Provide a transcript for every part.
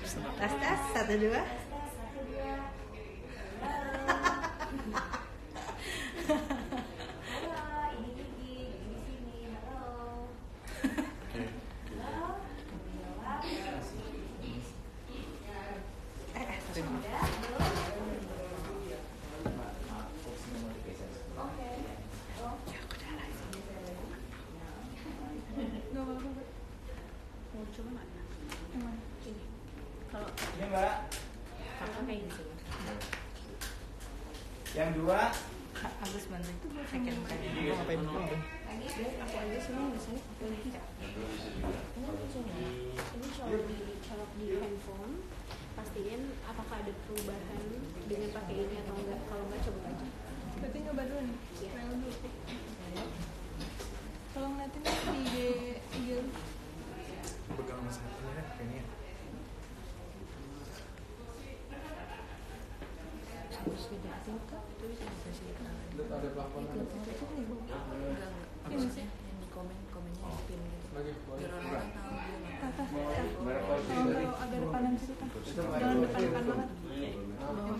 Tes tes 1 2. Ini Mbak. Yang 2 Agus bantu. Ngapain dulu? Aku aja sini biasanya boleh tidak? Ini lucunya, ini colok di handphone. Pastiin apakah ada perubahan dengan pakai ini atau enggak. Kalau enggak coba aja. Berarti nyoba dulu nih. Iya. Trial dulu. Kalau ngeliatin di IG lu. Pegang sama satunya kan kayaknya. Terus didatin kak, itu bisa disesuaikan. ada plafon. Iya sih. Yang di komennya di pin gitu. Lagi Biar orang tahu dia nggak. Tata. Mereka Agak depanan situ kan. Jangan depan-depan banget.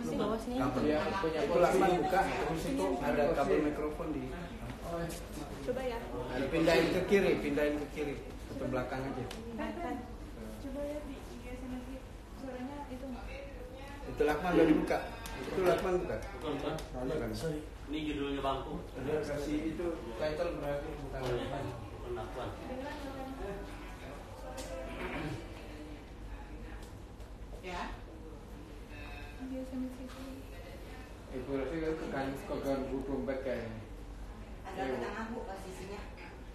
Di bawah sini. kabel ya punya itu langsung buka terus itu ada kabel mikrofon di Coba ya. pindahin ke kiri ke belakang aja. Coba ya di IG SMS suaranya itu enggak. Itu Lakman udah dibuka. Itu Lakman bukan? Bukan. Sorry. Ini judulnya bangku. Ada kasih itu title berarti bukan Lakman. Pengakuan. Ya. IG SMS itu. Itu berarti kan keganggu dompet kayaknya. Ada ke tengah Bu posisinya.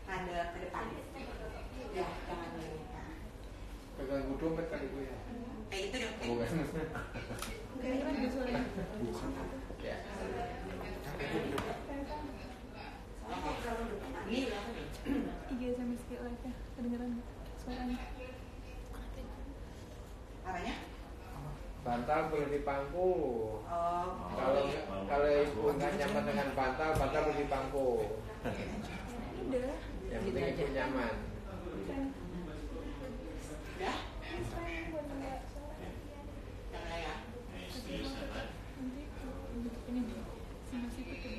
Ada ke depan. Ya, jangan ini. Keganggu dompet kali itu ya. Itu dong. Bukan. Kayaknya kan suaranya. Bukan. Ya. Ini IG SMS live ya. Kedengeran nggak suaranya? arahnya? Bantal boleh dipangku. Oh. Kalau ibu nggak nyaman dengan bantal boleh dipangku. Udah. Yang penting ibu nyaman. Ya? Buat enggak suara. Jangan ya. Nanti ini si Mas itu tuh.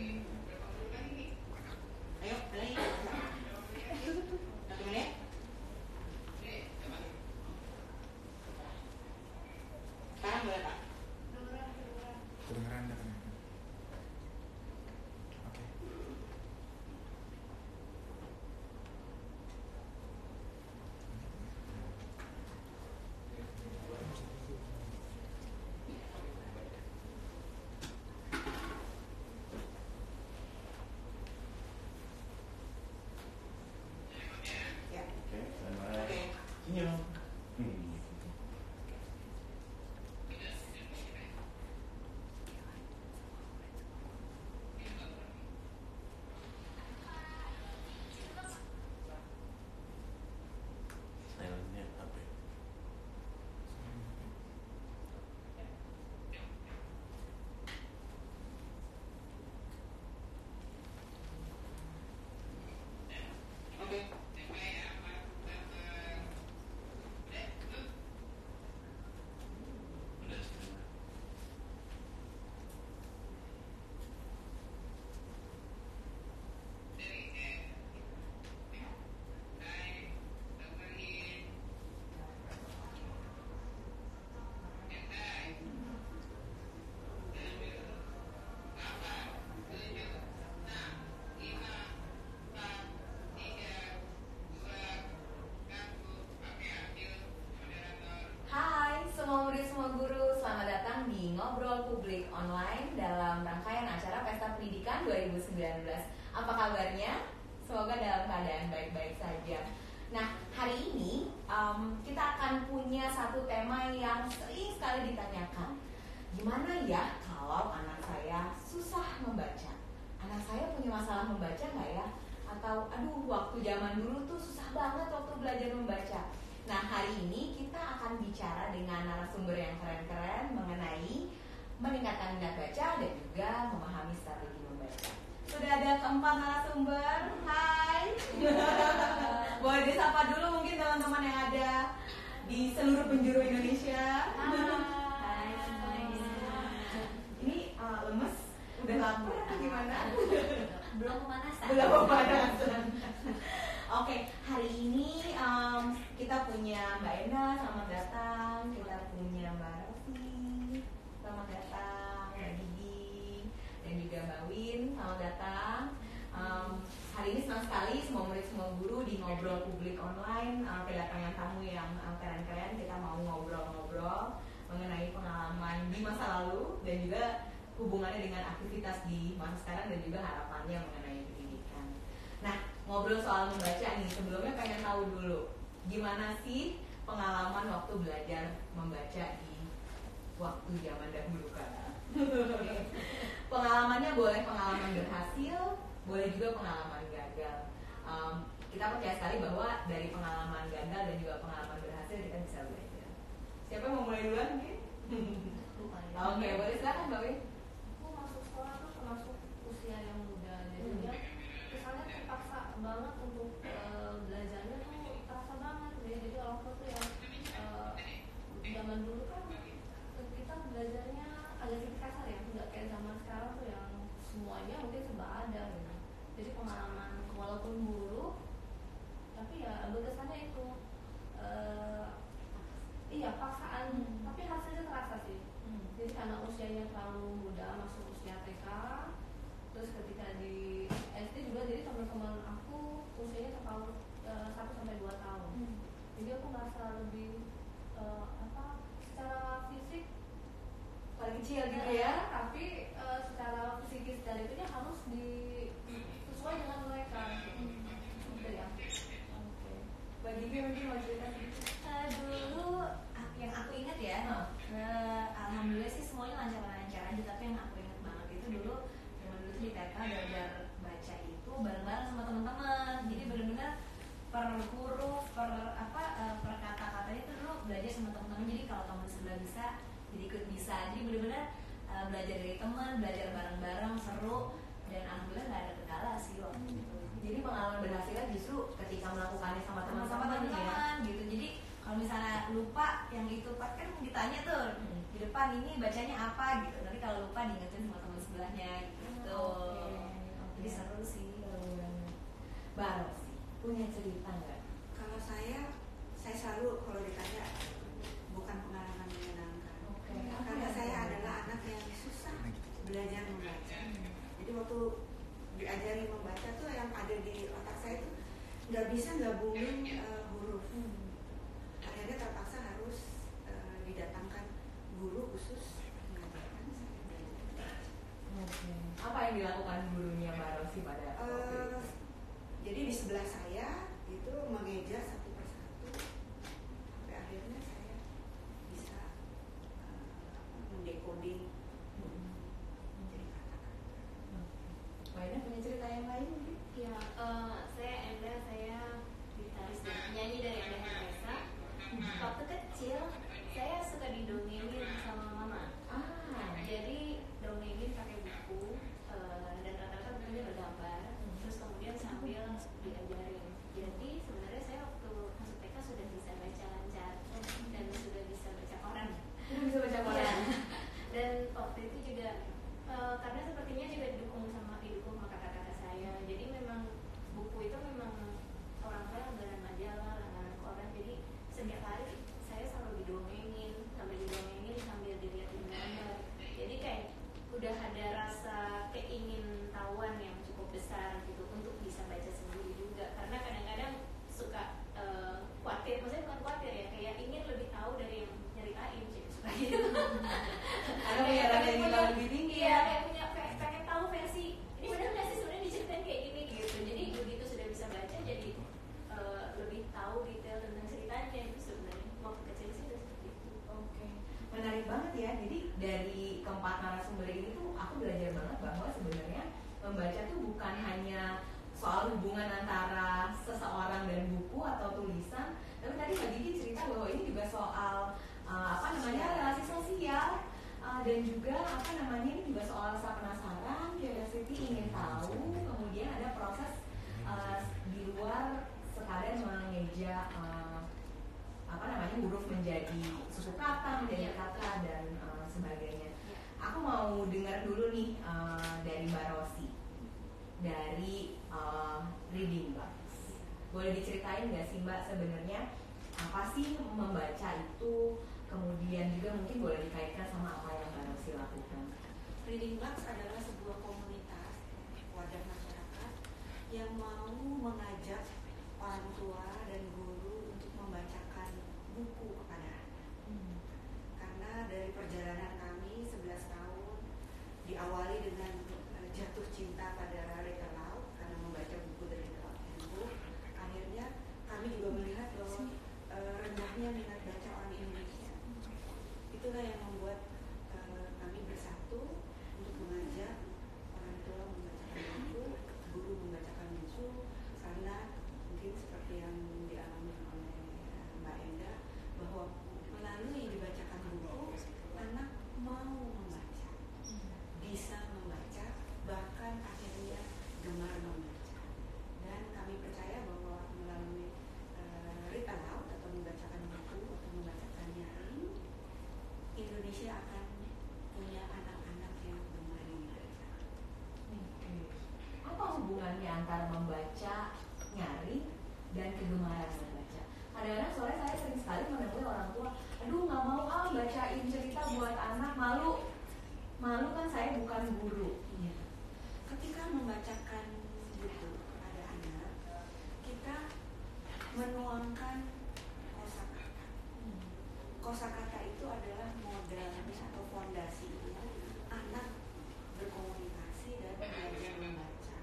Ayo, lagi. 1 menit. Sekarang boleh Pak? Kedengeran enggak kan? Oke. Ya. Oke, Oke. Senyum. Silentnya apa ya? Oke. Udah setengah. Hai semua murid, semua guru, selamat datang di Ngobrol Publik Online dalam rangkaian acara Pesta Pendidikan 2019. Apa kabarnya? Semoga dalam keadaan baik-baik saja. Nah, hari ini kita akan punya satu tema yang sering sekali ditanyakan. Gimana ya kalau anak saya susah membaca? Anak saya punya masalah membaca nggak ya? Atau aduh waktu zaman dulu tuh susah banget waktu belajar membaca. Nah, hari ini kita akan bicara dengan narasumber yang keren-keren mengenai meningkatkan minat baca dan juga memahami strategi membaca. Sudah ada keempat narasumber. Hai. Boleh disapa dulu mungkin teman-teman yang ada di seluruh penjuru Indonesia. gimana? Belum pemanasan. Belum pemanasan. Oke, hari ini kita punya Mbak Enda, selamat datang. Kita punya Mbak Rosi, selamat datang. Mbak Didi dan juga Mbak Win, selamat datang. Hari ini senang sekali semua murid semua guru di Ngobrol Publik Online kedatangan tamu yang keren-keren. Kita mau ngobrol-ngobrol mengenai pengalaman di masa lalu dan juga hubungannya dengan aktivitas di masa sekarang dan juga harapannya mengenai pendidikan. Nah, ngobrol soal membaca nih, sebelumnya pengen tahu dulu gimana sih pengalaman waktu belajar membaca di waktu zaman dahulu kala. Pengalamannya boleh pengalaman berhasil, boleh juga pengalaman gagal. Kita percaya sekali bahwa dari pengalaman gagal dan juga pengalaman berhasil kita bisa belajar. Siapa yang mau mulai duluan mungkin? Oke, boleh silakan Mbak Win. Aku masuk sekolah tuh termasuk usia yang muda, jadinya kesannya terpaksa banget untuk belajarnya tuh terasa banget ya. Jadi orang tua tuh yang zaman dulu kan kita belajarnya agak sedikit kasar ya, nggak kayak zaman sekarang tuh yang semuanya mungkin serba ada gitu. Jadi pengalaman walaupun buruk tapi ya berkesannya itu iya paksaan, tapi hasilnya terasa sih. Jadi karena usianya terlalu muda, masuk usia TK, terus ketika di SD juga, jadi teman-teman aku usianya terpaut 1-2 tahun. Jadi aku merasa lebih secara fisik Paling kecil gitu ya. tapi secara psikis dan itunya harus sesuai dengan mereka. Gitu ya. Oke. Mbak Didi mungkin mau cerita sedikit. Dulu yang aku ingat ya, alhamdulillah sih semuanya lancar-lancar aja. Tapi yang aku ingat banget itu dulu zaman dulu di TK belajar baca itu bareng-bareng sama teman-teman. Jadi benar-benar per huruf, per kata-katanya itu dulu belajar sama teman-teman. Jadi kalau teman sebelah bisa, jadi ikut bisa. Jadi benar-benar belajar dari teman, belajar bareng-bareng, seru, dan alhamdulillah nggak ada kendala sih waktu itu. Jadi pengalaman berhasilnya justru ketika melakukannya sama teman-teman ya. Teman-teman gitu. Jadi kalau misalnya lupa yang itu kan ditanya tuh di depan ini bacanya apa gitu. Nanti kalau lupa diingetin sama teman sebelahnya gitu. Jadi seru sih. Baru sih punya cerita nggak? Kalau saya selalu kalau ditanya bukan pengalaman menyenangkan. Oke. Karena saya adalah anak yang susah belajar membaca. Jadi waktu diajari membaca tuh yang ada di otak saya tuh nggak bisa gabungin huruf. Akhirnya terpaksa harus didatangkan guru khusus mengajarkan saya belajar. Oke. Apa yang dilakukan gurunya Mbak Rosi pada waktu itu? Jadi di sebelah saya itu mengeja satu persatu sampai akhirnya saya bisa mendekoding menjadi kata-kata. Mbak Enda punya cerita yang lain mungkin? Ya, saya Enda, saya gitaris dan penyanyi dari Enda Hendresa. Waktu kecil saya suka didongengin sama mama. Jadi dongengin pakai buku dan rata-rata bukunya bergambar. Terus kemudian sambil diajarin. Jadi sebenarnya saya waktu masuk TK sudah bisa baca lancar dan sudah bisa baca koran. Sudah bisa baca koran. Iya. Dan waktu itu juga karena sepertinya juga didukung sama kakak-kakak saya. Jadi memang buku itu memang orang tua langganan majalah, langganan koran. Jadi setiap hari saya selalu didongengin sambil dilihatin gambar. Jadi kayak udah ada rasa keingin tahuan yang cukup besar gitu untuk bisa baca sendiri juga. Karena kadang-kadang suka khawatir, maksudnya bukan khawatir ya, kayak ingin lebih tahu dari yang nyeritain sih suka gitu. Ada punya rasa yang ingin lebih tinggi Iya, ya. kayak punya pengen tahu versi ini benar nggak sih sebenarnya diceritain kayak gini gitu. Jadi begitu sudah bisa baca jadi lebih tahu detail tentang ceritanya itu sebenarnya waktu kecil sih udah seperti itu. Oke, menarik banget ya. Jadi dari keempat narasumber ini tuh aku belajar banget bahwa sebenarnya membaca tuh bukan hanya soal hubungan antara seseorang dan buku atau tulisan, tapi tadi Mbak Didi cerita bahwa ini juga soal relasi sosial dan juga ini juga soal rasa penasaran, curiosity, ingin tahu. Kemudian ada proses di luar sekadar mengeja huruf menjadi susu kata, menjadi kata dan sebagainya. Aku mau dengar dulu nih dari Mbak Rosi. dari Reading Bugs. Boleh diceritain nggak sih Mbak sebenarnya apa sih membaca itu? Kemudian juga mungkin boleh dikaitkan sama apa yang Mbak Rosi lakukan. Reading Bugs adalah sebuah komunitas wadah masyarakat yang mau mengajak orang tua dan guru untuk membacakan buku kepada anak. Karena dari perjalanan kami 11 tahun diawali dengan jatuh cinta pada Rita Lau karena membaca buku dari Rita Lau Handbook. Akhirnya kami juga melihat bahwa rendahnya minat baca orang Indonesia. Itulah yang membuat kami bersatu untuk mengajak orang tua membacakan buku, guru membacakan buku, karena mungkin seperti yang dialami oleh Mbak Enda bahwa melalui dibacakan buku anak mau membaca, bisa membaca, bahkan akhirnya gemar membaca. Dan kami percaya bahwa melalui Rita Lau atau membacakan buku atau membacakan nyaring, Indonesia akan punya anak-anak yang gemar membaca. Apa hubungannya antara membaca nyaring dan kegemaran membaca? Kadang-kadang sore saya sering sekali menemui orang tua, aduh nggak mau bacain cerita buat anak, malu kan saya bukan guru. Ketika membacakan buku kepada anak, kita menuangkan kosakata. Kosakata itu adalah modal atau fondasinya anak berkomunikasi dan belajar membaca.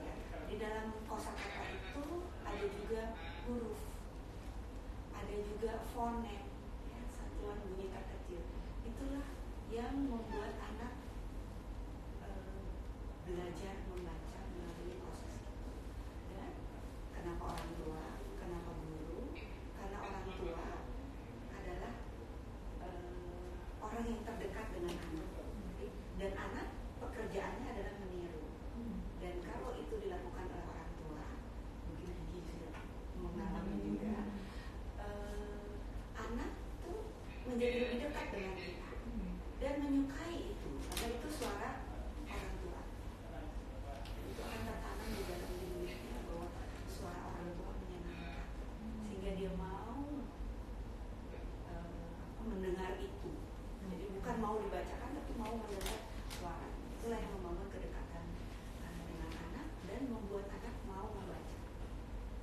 Ya, di dalam kosakata itu ada juga huruf, ada juga fonem, ya, satuan bunyi terkecil. Itulah yang membuat anak belajar membaca melalui proses itu. Dan kenapa orang tua, kenapa guru? Karena orang tua adalah orang yang terdekat dengan anak, dan anak pekerjaannya adalah meniru. Dan kalau itu dilakukan oleh orang tua, mungkin Gigi sudah mengalami juga, anak tuh menjadi lebih dekat dengan kita dan menyukai itu, karena itu suara orang tua. Itu akan tertanam di dalam dirinya bahwa suara orang tua menyenangkan, sehingga dia mau mendengar itu. Jadi bukan mau dibacakan, tapi mau mendengar suara. Itulah yang membangun kedekatan dengan anak dan membuat anak mau membaca.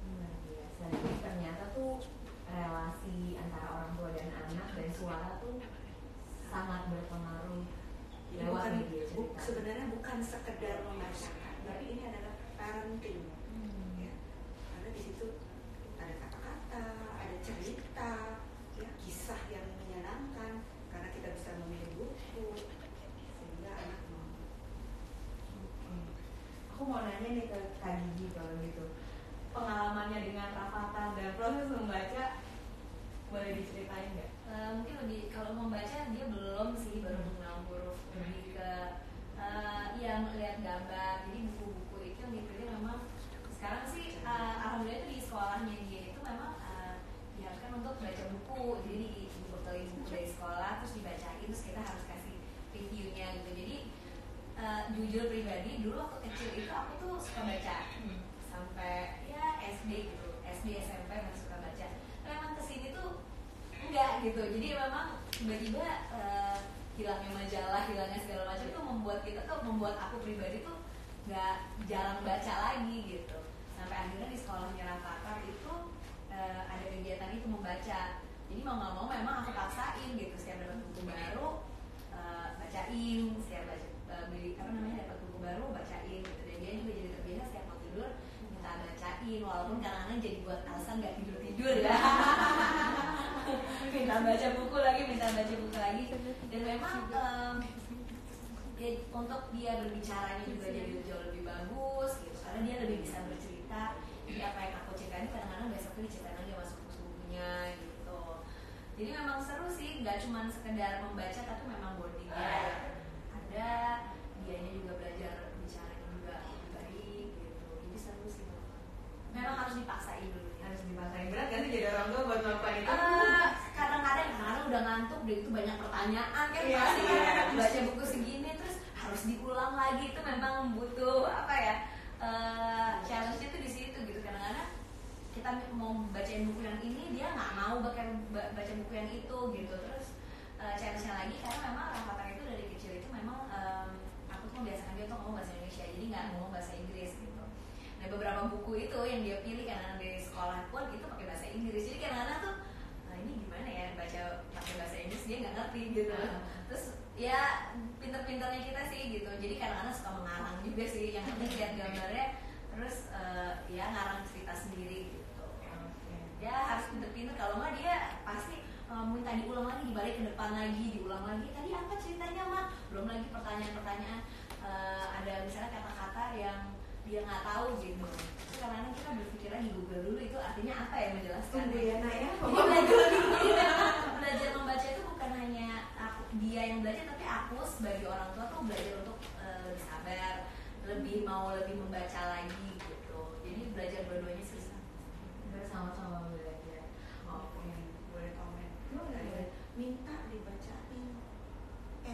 Luar biasa. Jadi ternyata tuh relasi antara orang tua dan anak dan suara tuh sangat berpengaruh. Jadi sebenarnya bukan sekedar membacakan, tapi ini adalah parenting. Ya. Karena di situ ada kata-kata, ada cerita, ya, kisah yang menyenangkan. Karena kita bisa memilih buku, sehingga anak mau. Aku mau nanya nih ke Kak Gigi kalau gitu. Pengalamannya dengan Rafatah dan proses membaca boleh diceritain nggak? Mungkin lebih kalau membaca dia belum sih, baru mengenal huruf, lebih ke yang melihat gambar. Jadi buku-buku itu yang dipilih memang sekarang sih alhamdulillah itu di sekolahnya dia itu memang diharuskan untuk baca buku. Jadi dibekelin buku dari sekolah terus dibacain, terus kita harus kasih reviewnya gitu. Jadi jujur pribadi dulu waktu kecil itu aku tuh suka baca sampai ya SD gitu, SD SMP masih suka baca. Memang kesini tuh enggak gitu, jadi memang tiba-tiba hilangnya majalah, hilangnya segala macam itu membuat aku pribadi tuh nggak jarang baca lagi gitu. Sampai akhirnya di sekolahnya Rafatah itu ada kegiatan itu membaca. Jadi mau nggak mau memang aku paksain gitu, setiap dapat buku baru bacain, setiap beli dapat buku baru bacain gitu. Dan dia juga jadi terbiasa setiap mau tidur minta bacain, walaupun kadang-kadang jadi buat alasan nggak tidur ya. Minta baca buku lagi. Dan memang ya, untuk dia berbicaranya juga jadi jauh lebih bagus gitu, karena dia lebih bisa bercerita. Jadi apa yang aku ceritain kadang-kadang besoknya diceritain lagi masuk buku-bukunya gitu. Jadi memang seru sih, nggak cuma sekedar membaca tapi memang bondingnya ada, dianya juga belajar bicara juga baik gitu. Jadi seru sih memang harus dipaksain dulu. Harus dipaksain. Berat kan sih jadi orang tua buat melakukan itu? Kadang-kadang udah ngantuk deh, itu banyak pertanyaan kan, Iya, pasti iya. kan baca buku segini terus harus harus diulang lagi, itu memang butuh apa ya, challenge-nya tuh di situ gitu. Kadang-kadang kita mau bacain buku yang ini, dia nggak mau baca buku yang itu gitu. Terus challenge-nya lagi karena memang Rafathar itu dari kecil itu memang aku tuh membiasakan dia untuk ngomong bahasa Indonesia, jadi nggak ngomong bahasa Inggris gitu. Nah beberapa buku itu yang dia pilih karena di sekolah pun itu pakai bahasa Inggris, jadi kadang-kadang tuh ini gimana ya baca pakai bahasa Inggris, dia nggak ngerti gitu. Terus ya pinter-pinternya kita sih gitu, jadi kadang-kadang suka mengarang juga sih, yang penting lihat gambarnya terus ya ngarang cerita sendiri gitu. Ya harus pinter-pinter, kalau nggak dia pasti minta diulang lagi, dibalik ke depan lagi, diulang lagi, tadi apa ceritanya mah, belum lagi pertanyaan-pertanyaan, ada misalnya kata-kata yang dia nggak tahu gitu. Terus kadang-kadang kita berpikir lagi, Google dulu itu artinya apa ya, menjelaskan ya Nak ya. Jadi memang belajar membaca itu bukan hanya dia yang belajar, tapi aku sebagai orang tua tuh belajar untuk lebih sabar, lebih membaca lagi gitu. Jadi belajar dua-duanya susah. Bersama-sama belajar. Oke, boleh komen. Minta dibacain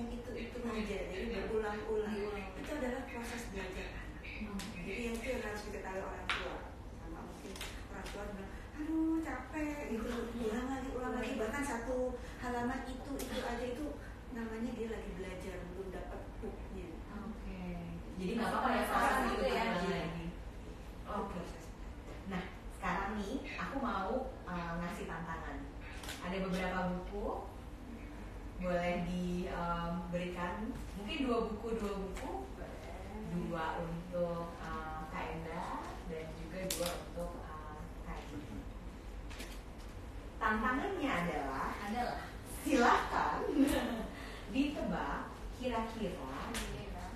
itu aja, jadi berulang-ulang. Itu adalah proses belajar. Jadi yang itu yang harus diketahui orang tua. Sama mungkin orang tua bilang, aduh capek gitu, ulang lagi, bahkan satu halaman itu aja itu namanya dia lagi belajar, belum dapat hooknya. Oke. Jadi nggak apa-apa ya salah gitu ya. Oke. Nah sekarang nih aku mau ngasih tantangan. Ada beberapa buku, boleh diberikan mungkin dua buku, dua untuk Kak Enda dan juga dua untuk Kak Enda. Tantangannya adalah silakan ditebak kira-kira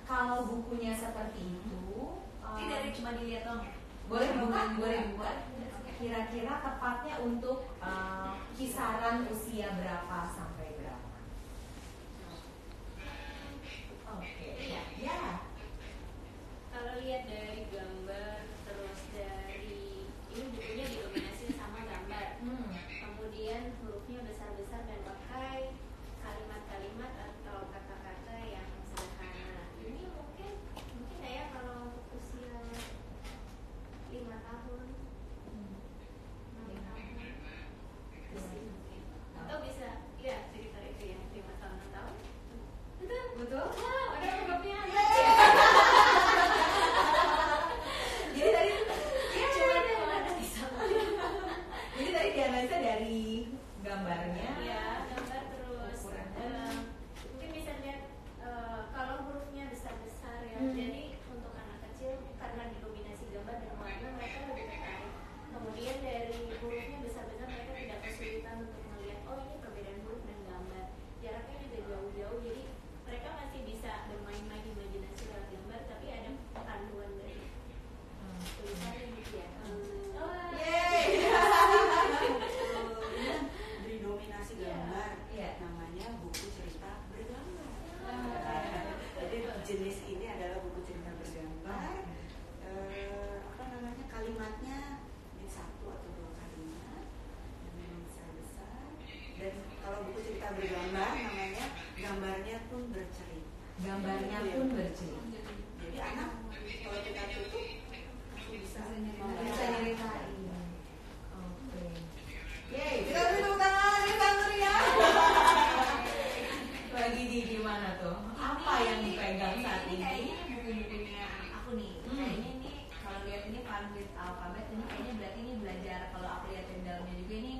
kalau bukunya seperti itu. Ini dari cuma dilihat dong. Boleh buka. Kira-kira tepatnya untuk kisaran usia berapa sampai berapa? Oke, ya. Kalau lihat dari gambar, terus dari ini bukunya didominasi sama gambar. Kemudian hurufnya besar-besar dan pakai kalimat-kalimat atau kata-kata yang sederhana. Ini mungkin ya kalau untuk usia 5 tahun, 6 tahun, atau bisa ya sekitar itu ya 5 tahun 6 tahun. Betul? Wah, ada programnya. Jadi tadi Cuma Jadi tadi dianalisa dari gambarnya. ya gambar terus mungkin bisa lihat kalau hurufnya besar-besar ya. Jadi untuk anak kecil karena didominasi gambar dan warna mereka lebih tertarik. Kemudian dari hurufnya besar-besar mereka tidak kesulitan untuk melihat oh ini perbedaan huruf dan gambar. Jaraknya juga jauh-jauh, jadi mereka masih bisa bermain-main imajinasi lewat gambar, tapi ada panduan dari tulisannya gitu ya. Didominasi gambar, namanya buku cerita bergambar. Jadi jenis ini adalah buku cerita bergambar. Kalimatnya ini 1 atau 2 kalimat yang besar-besar. Dan kalau buku cerita bergambar namanya gambarnya pun bercerita. Gambarnya pun bercerita. Jadi anak kalau kita tutup aku bisa Nyeritain. Oke. Yeay, kita beri tepuk tangan ya Tante Ria. Lagi di gimana tuh? Apa yang dipegang saat Ini ini? kayaknya buku-bukunya aku nih. Kayaknya ini kalau lihat ini Fun with Alphabet ini kayaknya berarti ini belajar, kalau aku lihat di dalamnya juga ini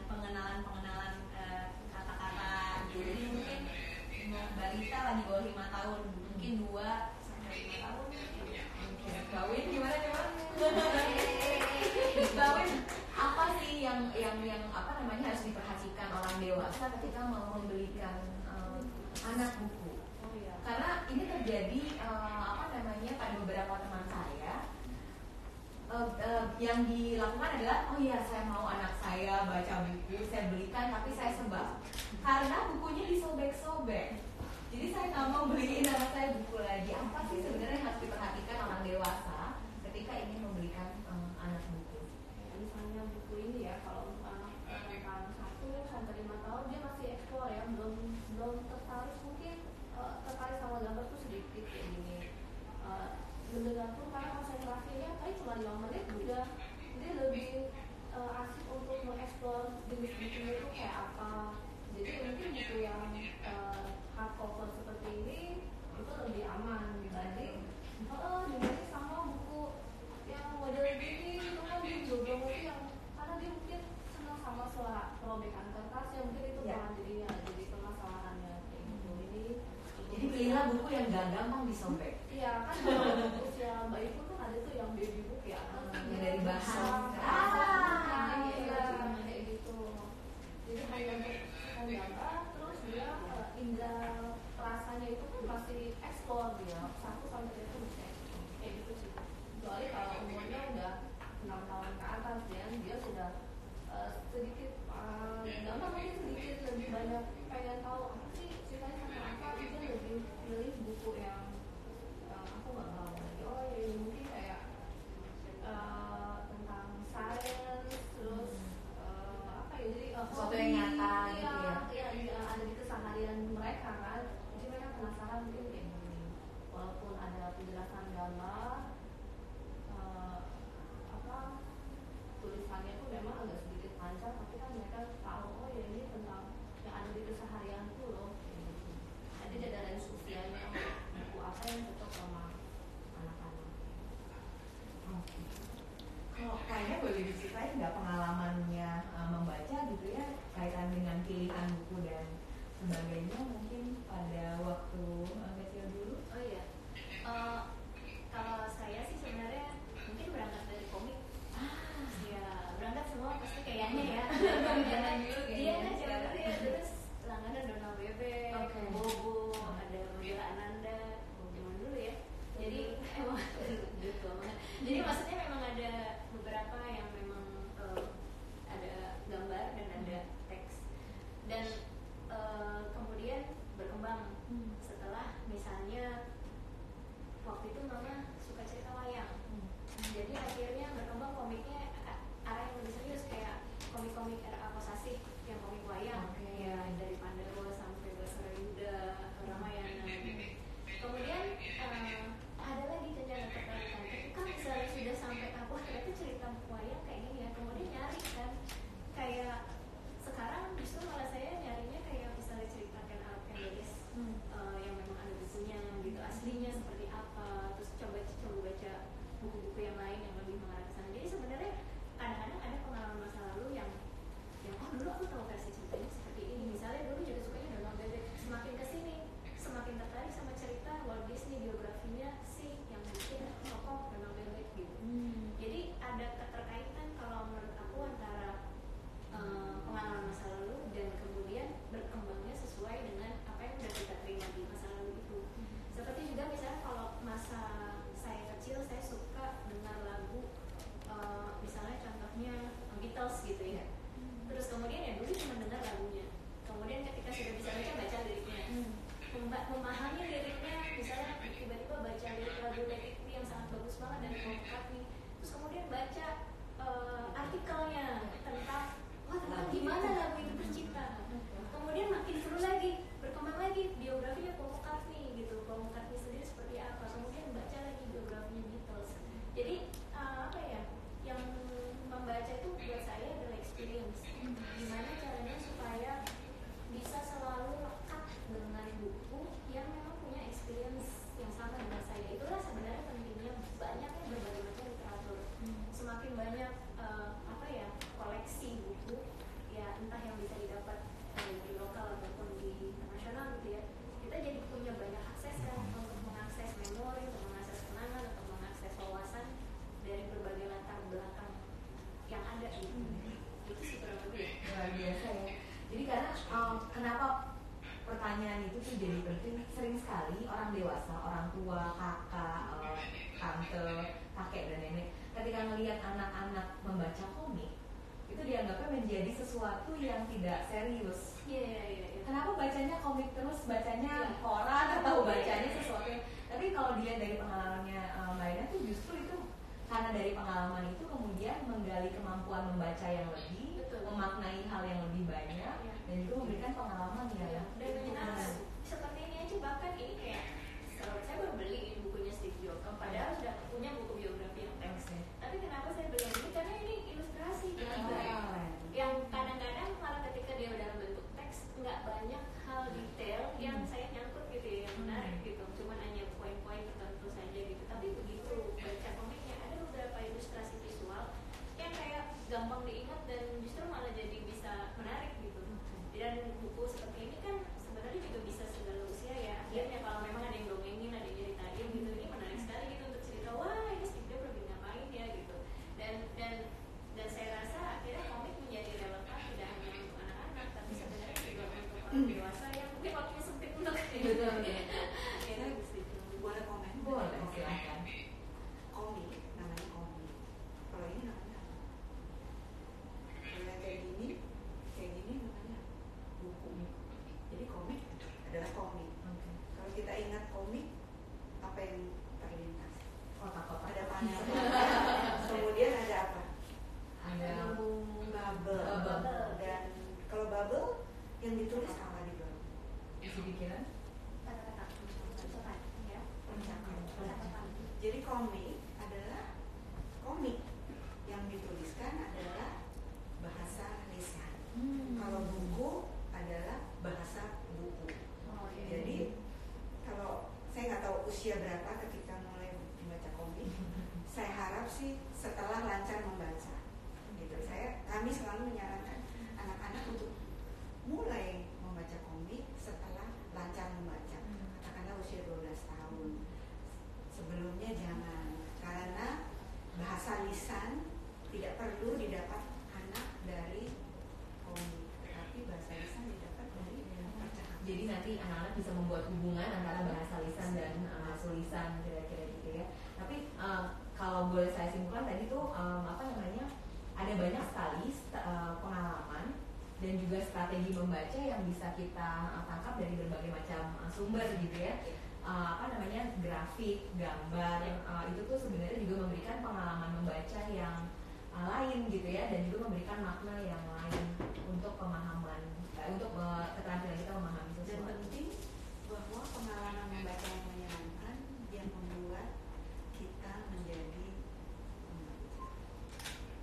pengenalan kata-kata gitu. Jadi mungkin balita lagi bawah 5 tahun, mungkin 2 sampai 5 tahun. Bawin gimana coba? Bawin apa sih yang apa namanya harus diperhatikan orang dewasa ketika mau membelikan anak buku? Oh iya. Karena ini terjadi apa namanya pada beberapa teman saya yang dilakukan adalah oh iya saya mau anak saya baca buku, saya belikan tapi saya sebab karena bukunya disobek-sobek. Jadi saya nggak mau beliin anak saya buku lagi. Apa sih sebenarnya yang harus diperhatikan orang dewasa ketika ingin membelikan anak buku? Misalnya buku ini ya, kalau untuk anak rentang 1 sampai 5 tahun dia masih eksplor ya, belum tertarik mungkin sobek. Iya kan kalau usia bayi pun kan ada tuh yang baby book ya. Yang dari bahan. Iya kayak gitu. Jadi hanya untuk gambar, terus dia indra perasanya itu kan masih eksplor dia 1 sampai 3 bisa kayak gitu sih. Kecuali kalau umurnya udah 6 tahun ke atas dia sudah sedikit gambar mungkin sedikit lebih banyak pengen tahu apa sih ceritanya sama apa, dia lebih pilih buku yang aku nggak tahu lagi. Oh ya mungkin kayak tentang sains, terus apa ya, jadi Sesuatu yang nyata gitu ya. Iya, ada di keseharian mereka kan, jadi mereka penasaran mungkin kayak gini. Walaupun ada penjelasan gambar, tulisannya tuh memang agak sedikit panjang, tapi kan mereka tahu oh ya ini tentang yang ada di keseharian tuh loh. Jadi ada range usianya buku apa yang cocok sama anak-anak. Oke. Kalau kayaknya boleh diceritain nggak pengalamannya membaca gitu ya, kaitan dengan pilihan buku dan sebagainya mungkin pada waktu kecil dulu? Oh iya, kalau saya sih sebenarnya mungkin berangkat dari komik. Ya berangkat semua pasti kayaknya ya. Jalan dulu kayaknya. Iya kan jalan dulu ya, terus langganan Donald Bebek, Oke. Bobo, ada Majalah Ananda, zaman dulu ya. Jadi emang gitu banget. Jadi maksudnya memang ada beberapa yang memang ada gambar dan ada teks. Dan kemudian berkembang setelah misalnya waktu itu mama suka cerita wayang. Jadi akhirnya berkembang komiknya arah yang lebih serius, kayak komik-komik R.A. Kosasih yang komik wayang. Oke. Ya dari Pandawa sampai Basara Yuda, Ramayana. Kemudian ada lagi kegiatan ketertarikan. Kan misalnya sudah sampai aku ternyata cerita wayang kayak gini ya. Kemudian nyari kan, kayak sekarang justru malah saya nyarinya kayak misalnya cerita Ken Arok yang memang ada bukunya gitu, aslinya seperti apa. Terus coba baca buku-buku yang lain yang lebih mengarah ke sana. Jadi sebenarnya kadang-kadang ada pengalaman masa lalu yang oh dulu aku tahu versi ceritanya seperti ini. Misalnya dulu juga sukanya Donald Bebek. Semakin kesini semakin tertarik sama cerita Walt Disney, biografinya sih yang bikin tokoh Donald Bebek gitu. Jadi ada keterkaitan kalau menurut aku antara pengalaman masa lalu dan kemudian berkembangnya sesuai dengan apa yang sudah kita terima di masa lalu itu. Seperti juga misalnya kalau masa saya kecil saya suka dengar lagu misalnya contohnya Beatles gitu ya. Terus kemudian ya dulu cuma dengar lagunya. Kemudian ketika sudah bisa baca liriknya. Memahami liriknya, misalnya tiba-tiba baca lirik lagu Let It Be yang sangat bagus banget dan mengungkap nih. Terus kemudian baca artikelnya tentang tentang gimana lagu itu tercipta. Kemudian makin seru lagi, berkembang lagi biografinya Paul McCartney gitu. Paul McCartney sendiri seperti apa. Kemudian baca lagi biografinya Beatles. Jadi apa ya? Yang membaca itu buat saya adalah experience. Gimana caranya supaya bisa selalu lekat dengan buku yang memang punya experience yang sama dengan saya. Itulah sebenarnya pentingnya banyaknya berbagai macam literatur. Semakin banyak koleksi buku ya, entah yang bisa didapat di lokal ataupun di internasional gitu ya, kita jadi punya banyak akses kan untuk mengakses memori, untuk mengakses kenangan, untuk mengakses wawasan dari berbagai latar belakang yang ada gitu. Itu sih kurang lebih Luar biasa ya. Jadi karena kenapa pertanyaan itu tuh jadi penting, sering sekali orang dewasa, orang tua, kakak, tante, kakek dan nenek ketika melihat anak-anak membaca komik itu dianggapnya menjadi sesuatu yang tidak serius. Iya. Kenapa bacanya komik terus, bacanya koran atau bacanya sesuatu yang... Tapi kalau dilihat dari pengalamannya Mbak Ina tuh justru itu karena dari pengalaman itu kemudian menggali kemampuan membaca yang lebih, memaknai hal yang lebih banyak, dan juga memberikan pengalaman ya. Dan seperti ini aja, bahkan ini kayak saya baru beli bukunya Steve Jobs, padahal sudah punya buku biografi yang teks. Tapi kenapa saya beli ini? Karena ini ilustrasi yang kadang-kadang malah ketika dia dalam bentuk teks nggak banyak hal detail yang saya nyangkut gitu ya, yang menarik gitu, cuman hanya poin-poin tertentu saja gitu. Tapi begitu baca komiknya ada beberapa ilustrasi visual yang kayak gampang diingat dan justru Kalau buku adalah bahasa buku. Oh, iya. Jadi kalau saya nggak tahu usia berapa ketika mulai membaca komik, saya harap sih setelah lancar membaca. Gitu. Kami selalu menyarankan anak-anak untuk mulai membaca komik setelah lancar membaca. Katakanlah usia 12 tahun. Sebelumnya jangan, karena bahasa lisan tidak perlu didapat anak dari komik, tapi bahasa lisan didapat dari percakapan. Jadi nanti anak-anak bisa membuat hubungan antara bahasa lisan dan tulisan kira-kira gitu ya. Tapi kalau boleh saya simpulkan tadi tuh ada banyak sekali pengalaman dan juga strategi membaca yang bisa kita tangkap dari berbagai macam sumber gitu ya. Grafik, gambar, itu tuh sebenarnya juga memberikan pengalaman membaca yang lain gitu ya, dan juga memberikan makna yang lain untuk pemahaman, untuk keterampilan kita memahami Dan sesuatu. penting bahwa pengalaman membaca yang menyenangkan yang membuat kita menjadi pembaca.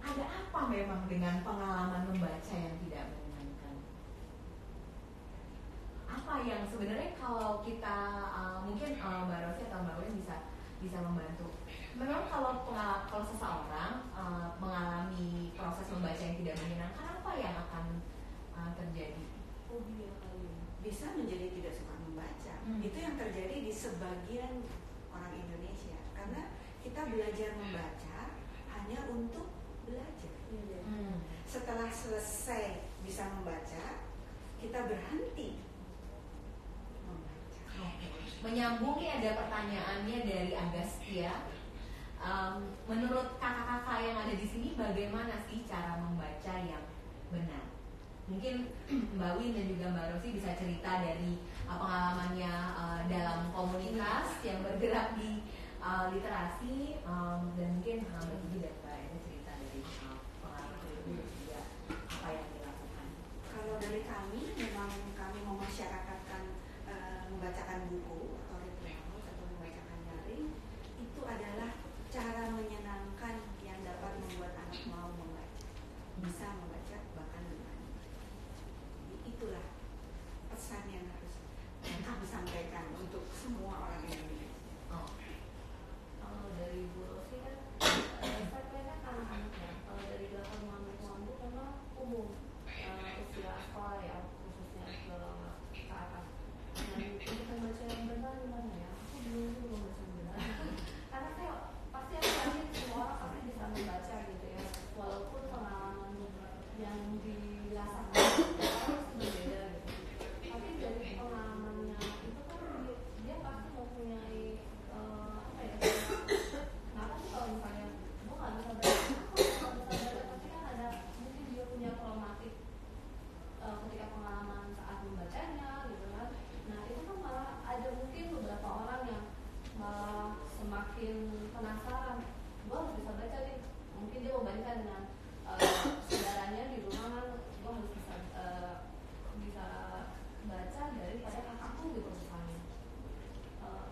Ada apa memang dengan pengalaman membaca yang tidak menyenangkan? Apa yang sebenarnya kalau kita mungkin Mbak Rosi atau Mbak Ulin bisa membantu. Memang kalau seseorang mengalami proses membaca yang tidak menyenangkan, apa yang akan terjadi? Fobia kali ya. Bisa menjadi tidak suka membaca. Itu yang terjadi di sebagian orang Indonesia, karena kita belajar membaca hanya untuk belajar. Setelah selesai bisa membaca, kita berhenti membaca. Menyambung nih, ada pertanyaannya dari Agastya. Menurut kakak-kakak yang ada di sini, bagaimana sih cara membaca yang benar? Mungkin Mbak Win dan juga Mbak Rosi bisa cerita dari pengalamannya dalam komunitas yang bergerak di literasi, dan mungkin Mbak Gigi dan Mbak Eda cerita dari pengalaman itu juga apa yang dilakukan. Kalau dari kami, memang kami memasyarakatkan membacakan buku atau read aloud atau membacakan daring, itu adalah cara menyenangkan yang dapat membuat anak mau membaca, bisa membaca bahkan bermain. Itulah pesan yang harus kami sampaikan untuk semua orang Indonesia. Kalau dari Bu Rosi kan segmennya anak-anak ya. Kalau dari belakang mampu memang umum usia sekolah ya, khususnya ke atas. Dan untuk membaca yang benar gimana ya? Aku belum membaca yang benar. Karena saya pasti aku yakin semua orang pasti bisa membaca gitu ya. Walaupun pengalaman yang dirasakan harus berbeda gitu. Tapi dari pengalamannya itu kan dia pasti mempunyai apa ya? Kenapa sih kalau misalnya gue nggak bisa baca, aku nggak bisa baca, tapi kan ada mungkin dia punya problematik ketika pengalaman saat membacanya gitu kan. Nah itu kan malah ada mungkin beberapa orang yang malah semakin penasaran, gue harus bisa baca nih. Mungkin dia membandingkan dengan saudaranya di rumah kan, gue harus bisa baca daripada kakakku gitu misalnya.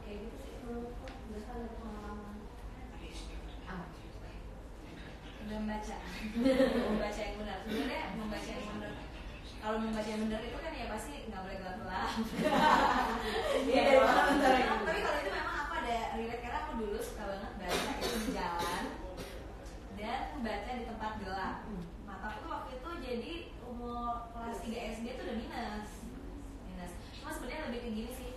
Kayak gitu sih menurutku berdasarkan dari pengalaman. Membaca yang benar. Sebenarnya membaca yang benar. Kalau membaca yang benar itu kan ya pasti nggak boleh gelap-gelap. Iya, tapi kalau itu memang aku ada relate, karena aku dulu suka banget baca itu di jalan dan baca di tempat gelap. Mataku tuh waktu itu jadi umur kelas 3 SD tuh udah minus. Cuma sebenarnya lebih ke gini sih.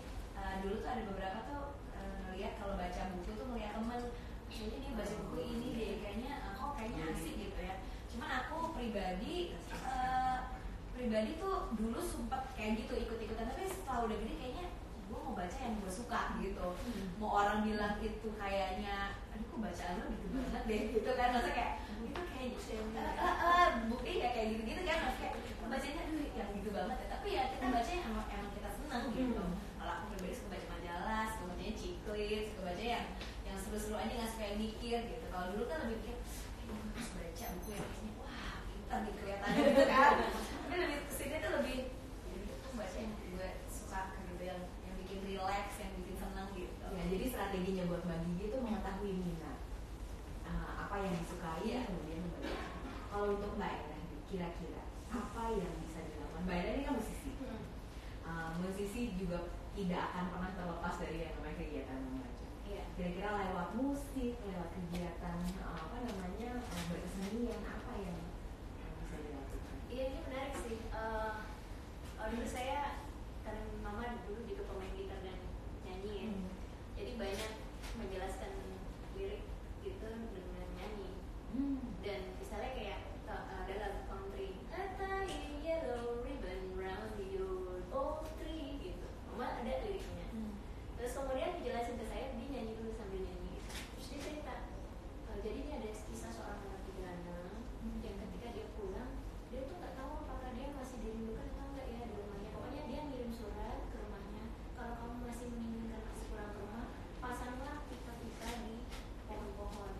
Dulu tuh ada beberapa tuh ngeliat kalau baca buku tuh ngeliat temen, kayaknya dia baca buku ini deh, kayaknya asik gitu ya. Cuman aku pribadi tuh dulu sempet kayak gitu ikut-ikutan, tapi setelah udah gede kayaknya gue mau baca yang gue suka gitu. Mau orang bilang itu kayaknya, aduh kok bacaan lo gitu banget deh gitu kan, maksudnya kayak itu kayak bukti ya kayak gitu-gitu kan, maksudnya kayak bacanya aduh yang gitu banget ya, tapi ya kita baca yang emang kita seneng gitu. Kalau aku pribadi suka baca majalah, suka bacanya Ciklit, suka baca yang seru-seru aja, nggak suka yang mikir gitu. Kalau dulu kan lebih mikir, harus baca buku yang kayaknya wah pintar gitu kelihatannya gitu kan. Tapi lebih kesini tuh lebih aku baca yang gue suka gitu, yang bikin relax, yang bikin seneng gitu. Ya, jadi strateginya buat Mbak Gigi itu mengetahui minat apa yang disukai, kemudian membaca. Kalau untuk Mbak Eda, kira-kira apa yang bisa dilakukan? Mbak Eda ini kan musisi. Musisi juga tidak akan pernah terlepas dari yang namanya kegiatan membaca. Iya. Kira-kira lewat musik, lewat kegiatan berkesenian apa yang bisa dilakukan? Iya, ini menarik sih. Kalau dulu saya, kan mama dulu juga pemain gitar dan nyanyi ya. Jadi banyak menjelaskan lirik gitu dengan nyanyi. Dan misalnya kayak ada lagu country, "A tiny yellow ribbon round your old tree" gitu. Mama ada liriknya. Terus kemudian dijelasin ke saya, dia nyanyi dulu sambil nyanyi gitu. Terus dia cerita, jadi ini ada kisah seorang narapidana yang ketika dia pulang, dia tuh nggak tahu apakah dia masih dirindukan atau enggak ya di rumahnya. Pokoknya dia ngirim surat ke rumahnya, kalau kamu masih menginginkan aku pulang ke rumah, pasanglah pita-pita di pohon-pohon.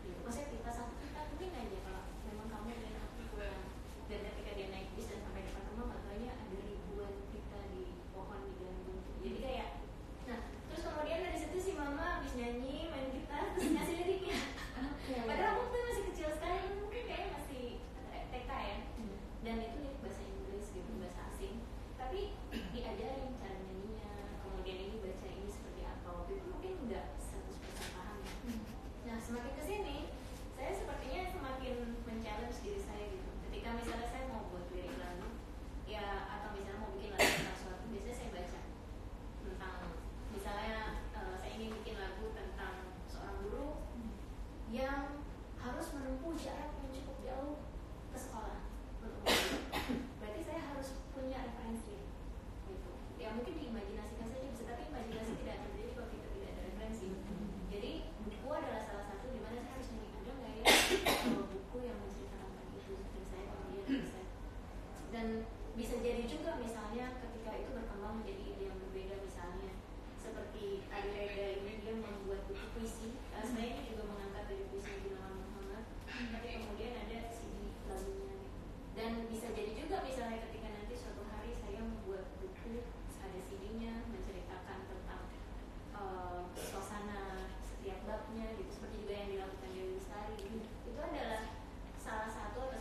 Gitu. Maksudnya pita satu pita mungkin aja kalau memang kamu ingin aku pulang. Dan ketika dia naik bis dan sampai depan rumah, makanya ada ribuan pita di pohon digantung. Jadi kayak, nah terus kemudian dari situ si mama habis nyanyi, main gitar, terus ngasih liriknya. Padahal aku tuh masih kecil sekali, mungkin kayaknya masih TK ya. Dan itu lirik bahasa Inggris gitu, bahasa asing. Tapi diajarin cara nyanyinya, kemudian ini baca ini seperti apa. Waktu itu mungkin nggak 100% paham ya. Nah semakin kesini, saya sepertinya semakin men-challenge diri saya gitu. Ketika misalnya saya mau buat lirik lagu, ya atau misalnya mau bikin lagu tentang sesuatu, biasanya saya baca tentang, misalnya saya ingin bikin lagu tentang seorang guru yang harus menempuh jarak yang cukup jauh ke sekolah untuk belajar. Berarti saya harus punya referensi gitu. Ya mungkin diimajinasikan saja bisa, tapi imajinasi tidak akan terjadi kalau kita tidak ada referensi. Jadi buku adalah salah satu di mana saya harus nyari, ada nggak ya buku yang menceritakan tentang itu, dan saya kemudian bisa. Dan bisa jadi juga misalnya ketika itu berkembang menjadi ide yang berbeda, misalnya seperti Adi Reda ini, dia membuat buku puisi. Saya ini juga mengangkat dari puisi Gunawan Muhammad, tapi kemudian ada CD lagunya. Dan bisa jadi juga misalnya ketika nanti suatu hari saya membuat buku, ada CD-nya menceritakan tentang suasana setiap babnya gitu, seperti juga yang dilakukan Dewi Lestari gitu. Itu adalah salah satu atau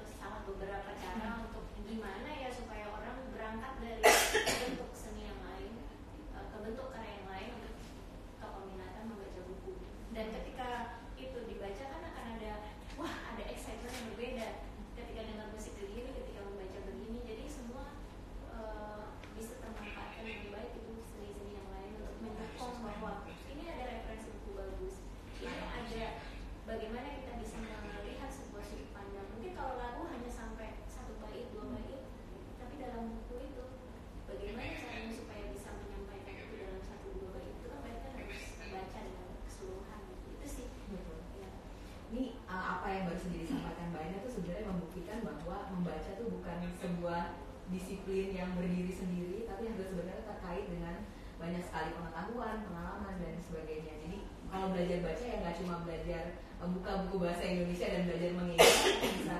salah beberapa cara untuk gimana ya supaya orang berangkat dari bentuk seni yang lain ke bentuk karya yang lain untuk ke peminatan membaca buku. Dan ketika itu dibaca kan akan ada, wah ada excitement yang berbeda ketika dengar musik begini, ketika membaca begini. Jadi semua bisa termanfaatkan lebih baik itu seni-seni yang lain untuk mendukung bahwa ini ada referensi buku bagus, ini ada bagaimana kita bisa melihat sebuah sudut pandang. Mungkin kalau lagu hanya sampai 1 bait, 2 bait, tapi dalam buku itu bagaimana caranya supaya bisa menyampaikan itu dalam 1-2 bait, itu kan mereka harus baca dengan keseluruhan gitu. Itu sih. Ya. Ini apa yang baru saja disampaikan Mbak Ina itu sebenarnya membuktikan bahwa membaca itu bukan sebuah disiplin yang berdiri sendiri, tapi juga sebenarnya terkait dengan banyak sekali pengetahuan, pengalaman dan sebagainya. Jadi kalau belajar baca ya nggak cuma belajar buka buku bahasa Indonesia dan belajar mengingat, bisa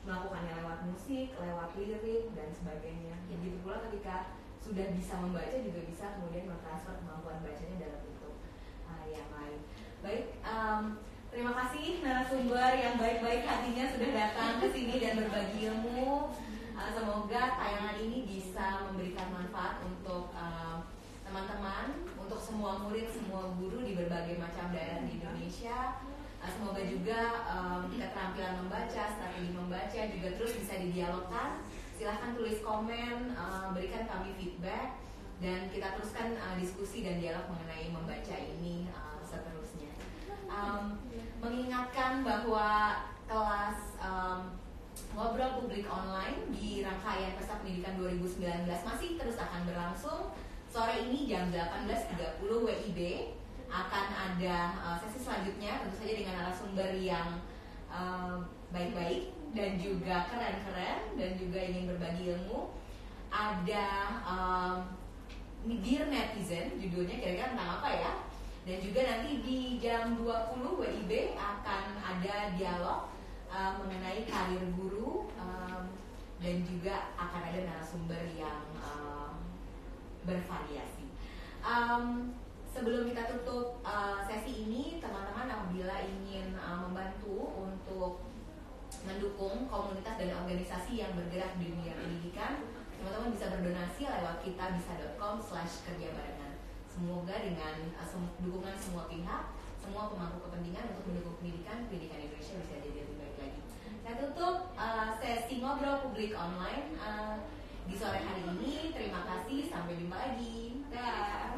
melakukannya lewat musik, lewat lirik dan sebagainya. Begitu pula ketika sudah bisa membaca juga bisa kemudian mentransfer kemampuan bacanya dalam bentuk yang lain. Baik, terima kasih narasumber yang baik-baik hatinya sudah datang ke sini dan berbagi ilmu. Semoga tayangan ini bisa memberikan manfaat untuk teman-teman, untuk semua murid, semua guru di berbagai macam daerah di Indonesia. Semoga juga keterampilan membaca, strategi membaca juga terus bisa didialogkan. Silahkan tulis komen, berikan kami feedback, dan kita teruskan diskusi dan dialog mengenai membaca ini seterusnya. Mengingatkan bahwa kelas Ngobrol Publik Online di rangkaian Pesta Pendidikan 2019 masih terus akan berlangsung. Sore ini jam 18.30 WIB akan ada sesi selanjutnya, tentu saja dengan narasumber yang baik-baik dan juga keren-keren dan juga ingin berbagi ilmu. Ada Dear Netizen, judulnya kira-kira tentang apa ya? Dan juga nanti di jam 20 WIB akan ada dialog mengenai karir guru, dan juga akan ada narasumber yang bervariasi. Sebelum kita tutup sesi ini, teman-teman apabila ingin membantu untuk mendukung mendukung komunitas dan organisasi yang bergerak di dunia pendidikan, teman-teman bisa berdonasi lewat kitabisa.com/kerjabarengan. Semoga dengan dukungan semua pihak, semua pemangku kepentingan untuk mendukung pendidikan Indonesia bisa jadi lebih baik lagi. Saya tutup sesi ngobrol publik online di sore hari ini. Terima kasih, sampai jumpa lagi. Dah.